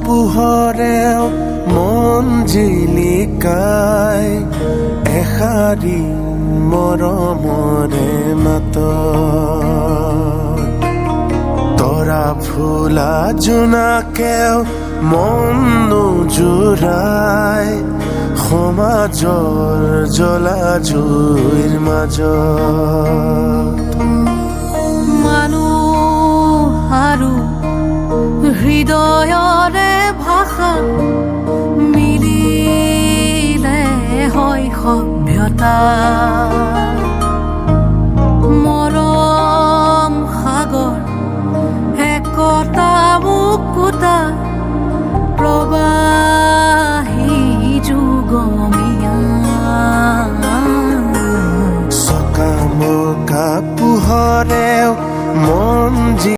পোহৰেও মন জিলিকাই এষাৰি মৰমৰে মাতত তৰা ফুলা জোনাকেও মন নোজোৰাই সমাজৰ জ্বলা জুইৰ মাজত মানুহ আৰু হৃদয়ৰে ভাষা মিলিলে হয় সভ্যতা মৰম সাগৰ একতা মুকুতা প্ৰবাহী যুগমীয়া চকামকা পোহৰেও মন